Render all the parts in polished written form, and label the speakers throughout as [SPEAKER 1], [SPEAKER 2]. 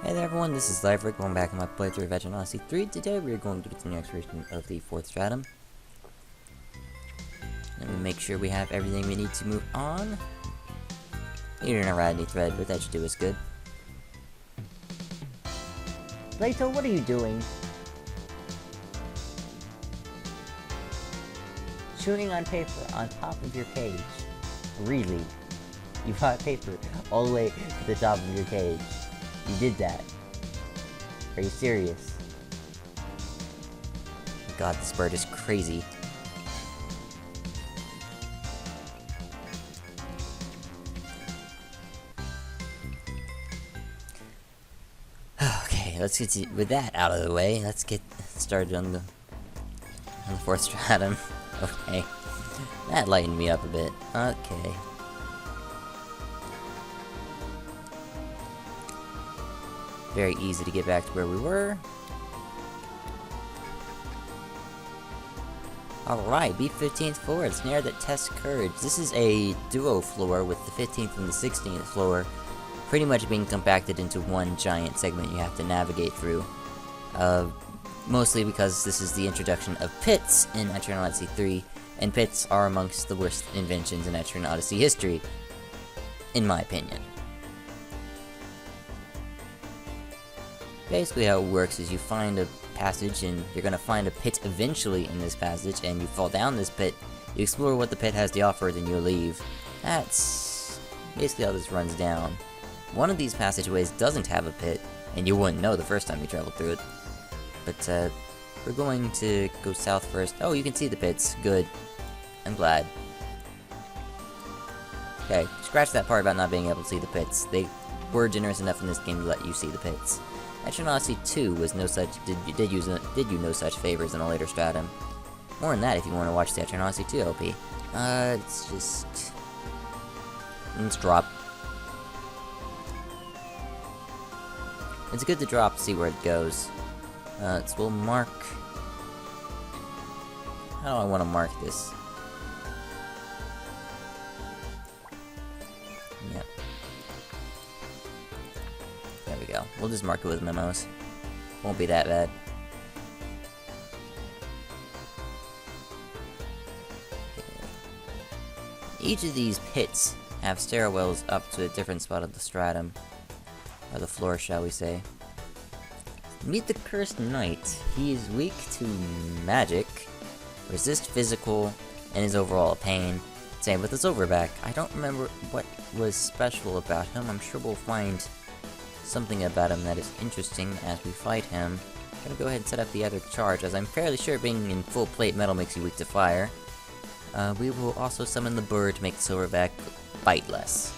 [SPEAKER 1] Hey there everyone, this is Liverick, going back in my playthrough of Etrian Odyssey 3. Today we are going to continue exploration of the 4th stratum. Let me make sure we have everything we need to move on. You're gonna ride any thread, but that should do us good. Plato, what are you doing? Chewing on paper on top of your cage. Really? You brought paper all the way to the top of your cage. You did that. Are you serious? God, this bird is crazy. Okay, let's get with that out of the way. Let's get started on the 4th stratum. Okay, that lightened me up a bit. Okay. Very easy to get back to where we were. Alright, B15th floor, a snare that tests courage. This is a duo floor with the 15th and the 16th floor pretty much being compacted into one giant segment you have to navigate through. Mostly because this is the introduction of pits in Etrian Odyssey 3, and pits are amongst the worst inventions in Etrian Odyssey history, in my opinion. Basically how it works is you find a passage, and you're gonna find a pit eventually in this passage, and you fall down this pit, you explore what the pit has to offer, then you leave. That's basically how this runs down. One of these passageways doesn't have a pit, and you wouldn't know the first time you traveled through it. But, we're going to go south first. Oh, you can see the pits. Good. I'm glad. Okay, scratch that part about not being able to see the pits. They were generous enough in this game to let you see the pits. Etrian Odyssey 2 was no such did you no such favors in a later stratum. More than that if you want to watch the Etrian Odyssey 2 LP. Let's drop. It's good to drop to see where it goes. We'll mark. How do I want to mark this? Yep. There we go. We'll just mark it with memos. Won't be that bad. Each of these pits have stairwells up to a different spot of the stratum. Or the floor, shall we say. Meet the Cursed Knight. He is weak to magic, resist physical, and is overall a pain. Same with the Silverback. I don't remember what was special about him. I'm sure we'll find something about him that is interesting as we fight him. I'm gonna go ahead and set up the other charge, as I'm fairly sure being in full plate metal makes you weak to fire. We will also summon the bird to make the Silverback bite less.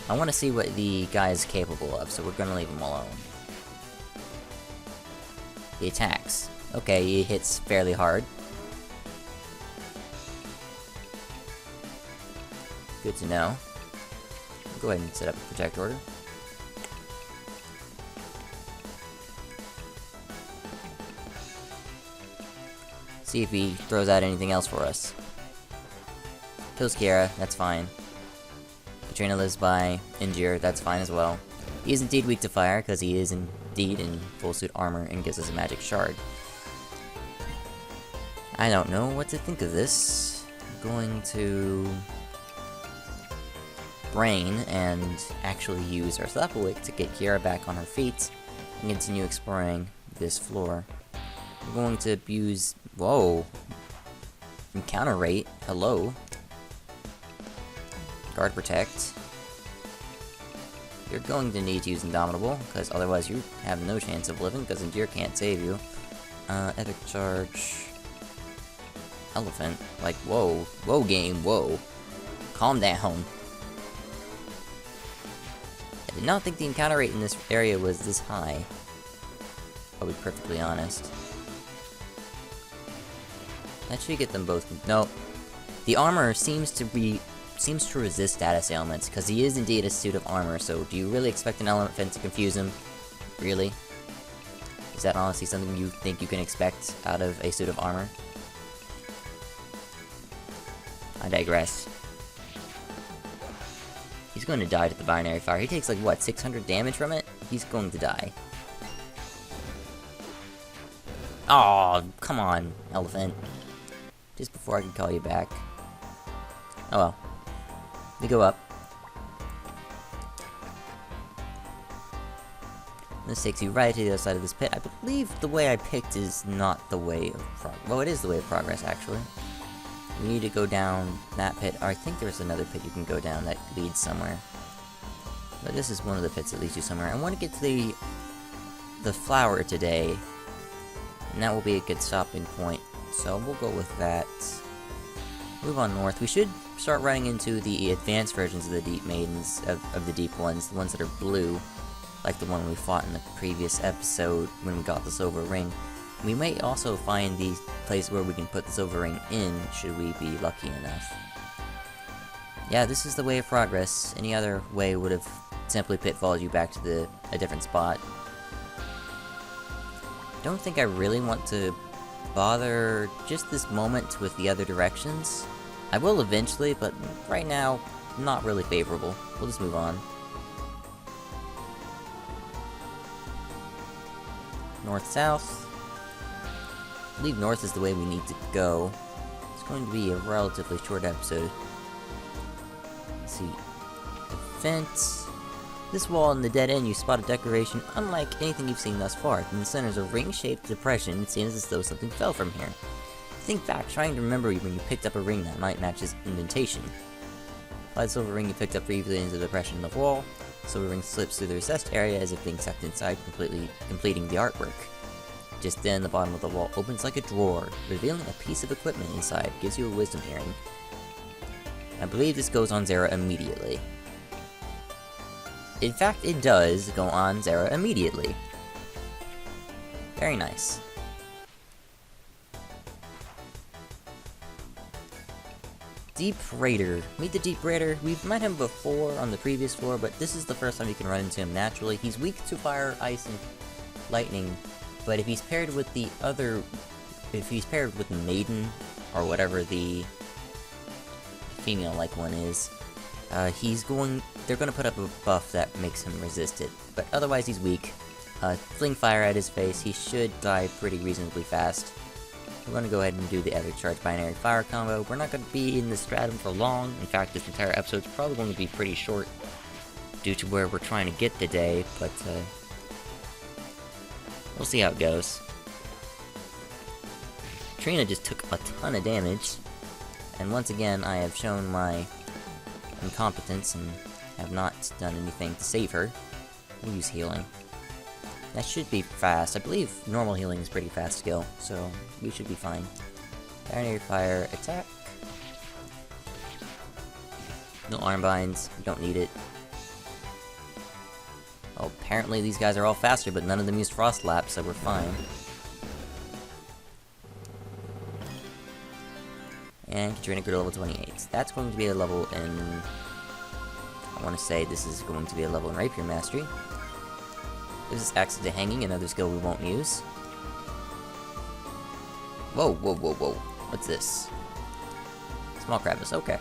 [SPEAKER 1] I want to see what the guy is capable of, so we're gonna leave him alone. He attacks. Okay, he hits fairly hard. Good to know. Go ahead and set up a protect order. See if he throws out anything else for us. Kills Kiara, that's fine. Katrina lives by Injure, that's fine as well. He is indeed weak to fire, because he is indeed in full suit armor and gives us a magic shard. I don't know what to think of this. I'm going to brain and actually use our Soporific to get Kiara back on her feet and continue exploring this floor. We're going to abuse... Whoa! Encounter rate. Hello. Guard protect. You're going to need to use Indomitable, because otherwise you have no chance of living, because Endure can't save you. Epic charge. Elephant. Like, whoa. Whoa, game, whoa. Calm down. I did not think the encounter rate in this area was this high. I'll be perfectly honest. That should get them both. No. The armor seems to resist status ailments, because he is indeed a suit of armor, so do you really expect an elephant to confuse him? Really? Is that honestly something you think you can expect out of a suit of armor? I digress. He's going to die to the binary fire. He takes like, what, 600 damage from it? He's going to die. Aw, come on, elephant. Just before I can call you back. Oh well. We go up. This takes you right to the other side of this pit. I believe the way I picked is not the way of progress. Well, it is the way of progress, actually. We need to go down that pit. Or I think there's another pit you can go down that leads somewhere. But this is one of the pits that leads you somewhere. I want to get to the flower today. And that will be a good stopping point. So we'll go with that. Move on north. We should start running into the advanced versions of the Deep Maidens, of the Deep ones, the ones that are blue. Like the one we fought in the previous episode when we got the silver ring. We may also find the place where we can put the silver ring in, should we be lucky enough. Yeah, this is the way of progress. Any other way would have simply pitfalled you back to a different spot. Don't think I really want to bother just this moment with the other directions. I will eventually, but right now, not really favorable. We'll just move on. North-south. I believe north is the way we need to go. It's going to be a relatively short episode. Let's see. Defense. This wall in the dead end, you spot a decoration unlike anything you've seen thus far. In the center is a ring-shaped depression. It seems as though something fell from here. Think back, trying to remember when you picked up a ring that might match its indentation. Apply the silver ring you picked up previously into the depression in the wall. Silver ring slips through the recessed area as if being sucked inside, completing the artwork. Just then, the bottom of the wall opens like a drawer, revealing a piece of equipment inside. Gives you a wisdom hearing. I believe this goes on Zera immediately. In fact, it does go on Zera immediately. Very nice. Deep Raider. Meet the Deep Raider. We've met him before on the previous floor, but this is the first time you can run into him naturally. He's weak to fire, ice, and lightning, but if he's paired with the other... If he's paired with Maiden, or whatever the female-like one is, they're gonna put up a buff that makes him resist it. But otherwise he's weak. Fling fire at his face, he should die pretty reasonably fast. We're going to go ahead and do the Epic Charge Binary Fire combo. We're not going to be in the stratum for long. In fact, this entire episode's probably going to be pretty short due to where we're trying to get today, but we'll see how it goes. Trina just took a ton of damage, and once again, I have shown my incompetence and have not done anything to save her. We'll use healing. That should be fast. I believe normal healing is pretty fast skill, so we should be fine. Binary fire attack. No arm binds. Don't need it. Oh, apparently these guys are all faster, but none of them use Frost Lap, so we're fine. And Katrina grew to level 28. That's going to be a level in... I want to say this is going to be a level in Rapier Mastery. This is Access to Hanging, another skill we won't use. Whoa, whoa, whoa, whoa. What's this? Small crevice, okay.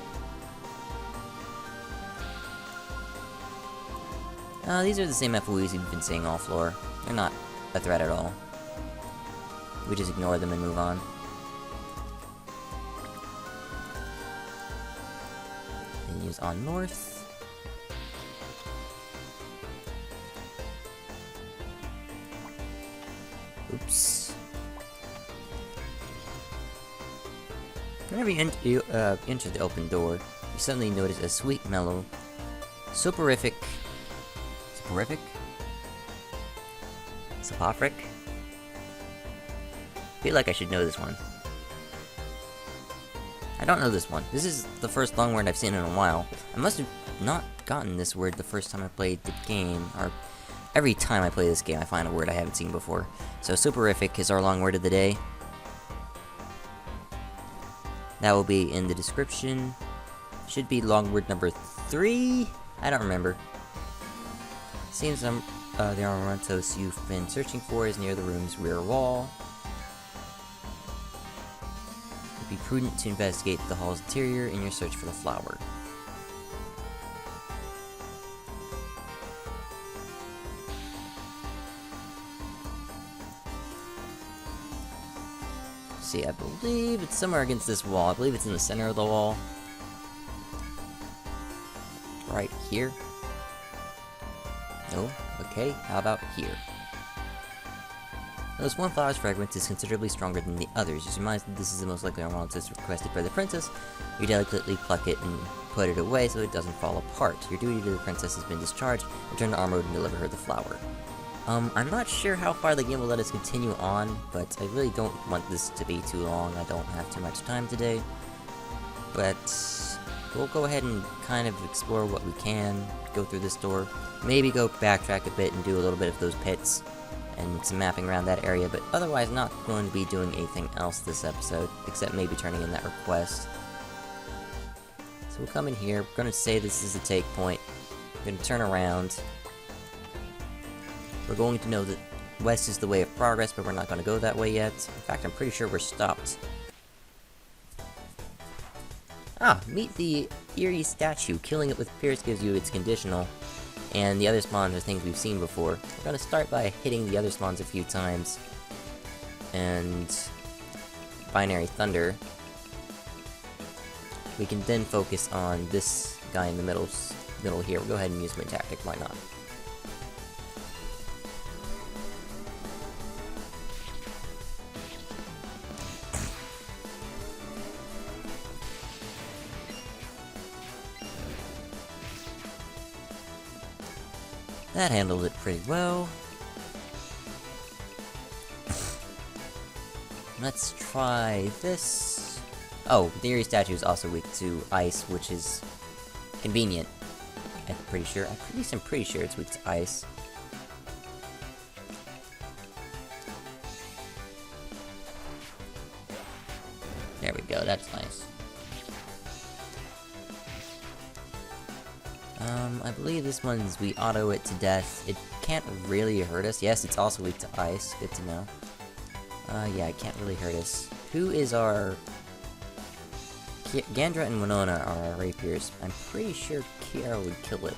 [SPEAKER 1] These are the same FOEs you've been seeing all floor. They're not a threat at all. We just ignore them and move on. Then use on north. Oops. Whenever you enter the open door, you suddenly notice a sweet, mellow, soporific... Soporific? Soporific? Feel like I should know this one. I don't know this one. This is the first long word I've seen in a while. I must have not gotten this word the first time I played the game, or... Every time I play this game, I find a word I haven't seen before. So, Soporific is our long word of the day. That will be in the description. Should be long word number 3? I don't remember. Seems the Amarantos you've been searching for is near the room's rear wall. It would be prudent to investigate the hall's interior in your search for the flower. see, I believe it's somewhere against this wall. I believe it's in the center of the wall. Right here. No? Okay, how about here? Notice one flower's fragrance is considerably stronger than the others. Just reminds that this is the most likely Amarantos requested by the princess. You delicately pluck it and put it away so it doesn't fall apart. Your duty to the princess has been discharged. Return to Armor and deliver her the flower. I'm not sure how far the game will let us continue on, but I really don't want this to be too long. I don't have too much time today. But we'll go ahead and kind of explore what we can, go through this door, maybe go backtrack a bit and do a little bit of those pits, and some mapping around that area, but otherwise not going to be doing anything else this episode, except maybe turning in that request. So we'll come in here, we're going to say this is the take point, we're going to turn around, we're going to know that west is the way of progress, but we're not going to go that way yet. In fact, I'm pretty sure we're stopped. Ah, meet the eerie statue. Killing it with Pierce gives you its conditional, and the other spawns are things we've seen before. We're gonna start by hitting the other spawns a few times, and Binary Thunder. We can then focus on this guy in the middle here. We'll go ahead and use my tactic, why not? That handled it pretty well. Let's try this. Oh, the eerie statue is also weak to ice, which is convenient. I'm pretty sure. At least I'm pretty sure it's weak to ice. There we go, that's nice. I believe this one's, we auto it to death. It can't really hurt us. Yes, it's also weak to ice. Good to know. Yeah, it can't really hurt us. Who is our... Gandra and Winona are our rapiers. I'm pretty sure Kiara would kill it.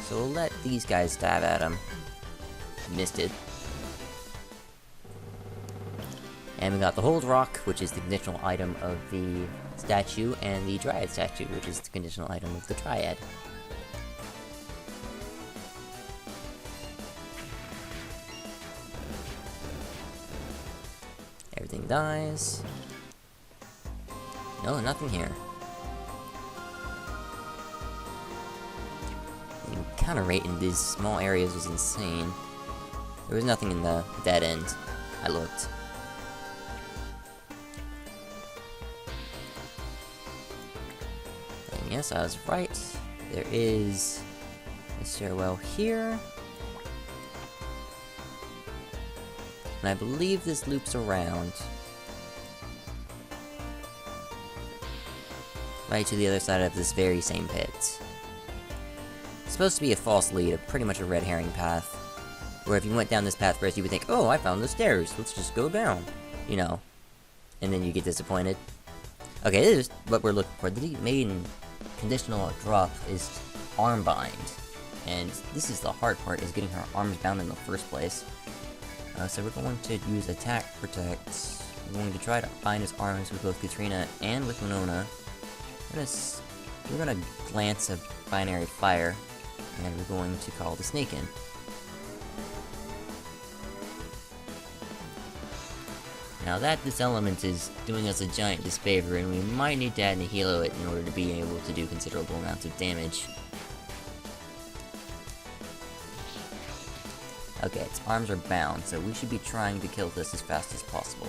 [SPEAKER 1] So we'll let these guys stab at him. Missed it. And we got the Hold Rock, which is the conditional item of the statue, and the Dryad statue, which is the conditional item of the Triad. Everything dies. No, nothing here. The encounter rate in these small areas is insane. There was nothing in the dead end. I looked. And yes, I was right. There is a stairwell here. And I believe this loops around right to the other side of this very same pit. It's supposed to be a false lead, a pretty much a red herring path, where if you went down this path first, you would think, oh, I found the stairs, let's just go down, you know, and then you get disappointed. Okay, this is what we're looking for. The main conditional drop is arm bind, and this is the hard part, is getting her arms bound in the first place. So we're going to use attack protect. We're going to try to bind his arms with both Katrina and with Winona. We're gonna glance a binary fire, and we're going to call the snake in. Now that this element is doing us a giant disfavor, and we might need to add Nihilo it in order to be able to do considerable amounts of damage. Okay, its arms are bound, so we should be trying to kill this as fast as possible.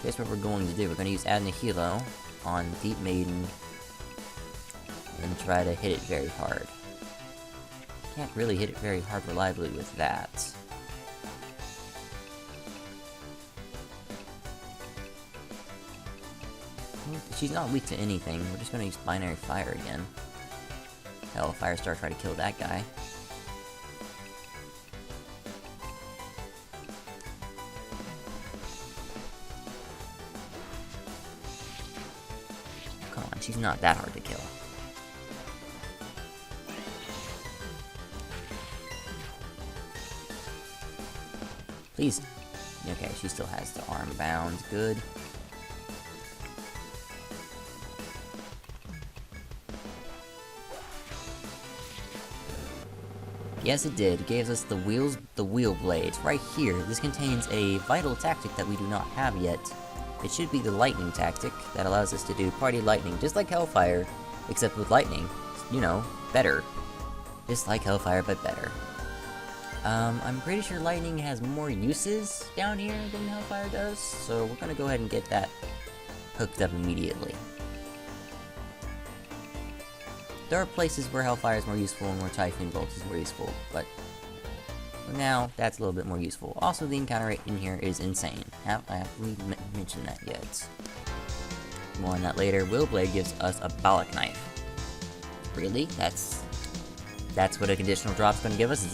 [SPEAKER 1] Here's what we're going to do. We're going to use Add Nihilo on Deep Maiden, and try to hit it very hard. Can't really hit it very hard reliably with that. She's not weak to anything. We're just gonna use Binary Fire again. Hell, Firestar try to kill that guy. Come on, she's not that hard to kill. Please. Okay, she still has the arm bound. Good. Yes, it did. It gave us the wheel blades. Right here, this contains a vital tactic that we do not have yet. It should be the lightning tactic that allows us to do party lightning, just like Hellfire, except with lightning. You know, better. Just like Hellfire, but better. I'm pretty sure lightning has more uses down here than Hellfire does, so we're gonna go ahead and get that hooked up immediately. There are places where Hellfire is more useful and where Typhoon Bolt is more useful, but for now, that's a little bit more useful. Also, the encounter rate in here is insane. Have we mentioned that yet? More on that later. Willblade gives us a Balak Knife. Really? That's what a conditional drop's gonna give us?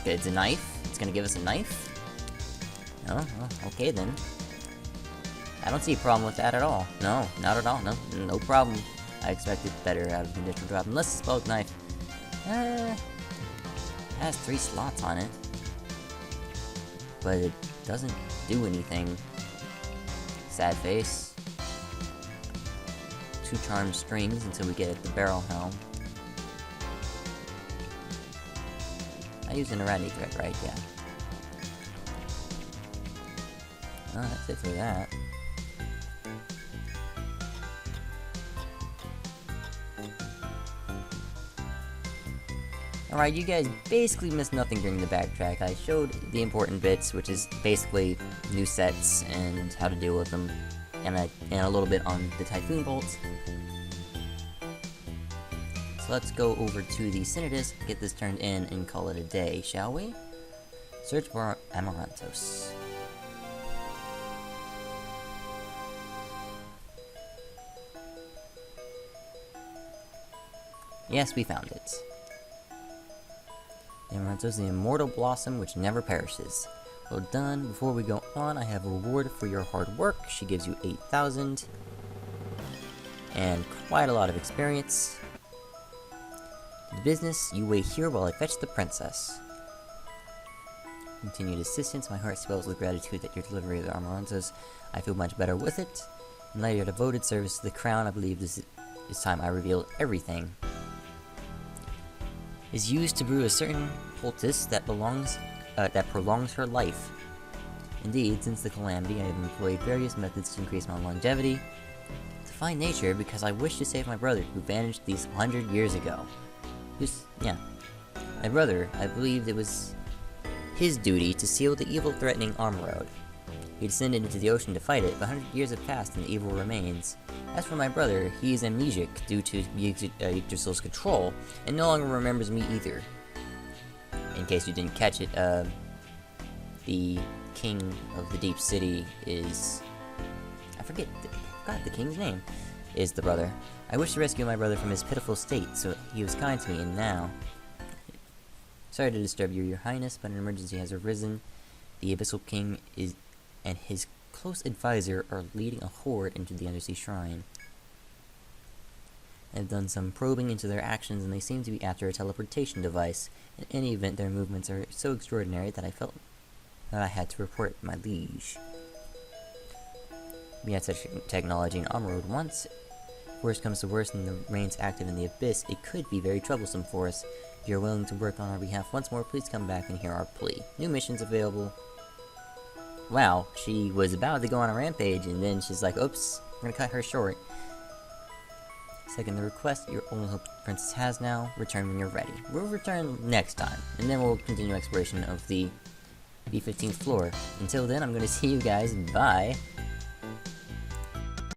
[SPEAKER 1] It's a knife? It's gonna give us a knife? No? Well, okay then. I don't see a problem with that at all. No, not at all. No problem. I expected better out of conditional drop, unless it's Balak Knife. It has 3 slots on it. But it doesn't do anything. Sad face. 2 charmed strings until we get at the barrel helm. I used an Arachne thread, right? Yeah. Oh, that's it for that. Alright, you guys basically missed nothing during the backtrack. I showed the important bits, which is basically new sets and how to deal with them, and a little bit on the Typhoon Bolts. So let's go over to the Synodus, get this turned in, and call it a day, shall we? Search for Amarantos. Yes, we found it. Amarantos, the immortal blossom which never perishes. Well done. Before we go on, I have a reward for your hard work. She gives you 8,000. And quite a lot of experience. The business, you wait here while I fetch the princess. Continued assistance, my heart swells with gratitude at your delivery of the Amarantos. I feel much better with it. In light of your devoted service to the crown, I believe this time I reveal everything. Is used to brew a certain poultice that prolongs her life. Indeed, since the calamity, I have employed various methods to increase my longevity. Define nature because I wish to save my brother who vanished these 100 years ago. Yeah. My brother, I believed it was his duty to seal the evil-threatening armor road. He descended into the ocean to fight it, but 100 years have passed and the evil remains. As for my brother, he is amnesic due to Yggdrasil's control, and no longer remembers me either. In case you didn't catch it, the king of the deep city is... I forgot the king's name. Is the brother. I wish to rescue my brother from his pitiful state, so he was kind to me, and now... Sorry to disturb you, your highness, but an emergency has arisen. The Abyssal King and his close advisor are leading a horde into the undersea shrine. I've done some probing into their actions, and they seem to be after a teleportation device. In any event, their movements are so extraordinary that I felt that I had to report my liege. We had such technology in Armorroad once. Worst comes to worst and the remains active in the Abyss, it could be very troublesome for us. If you're willing to work on our behalf once more, please come back and hear our plea. New missions available. Wow, she was about to go on a rampage, and then she's like, oops, I'm gonna cut her short. Second, the request your only hope the princess has now, return when you're ready. We'll return next time, and then we'll continue exploration of the B15th floor. Until then, I'm gonna see you guys, bye!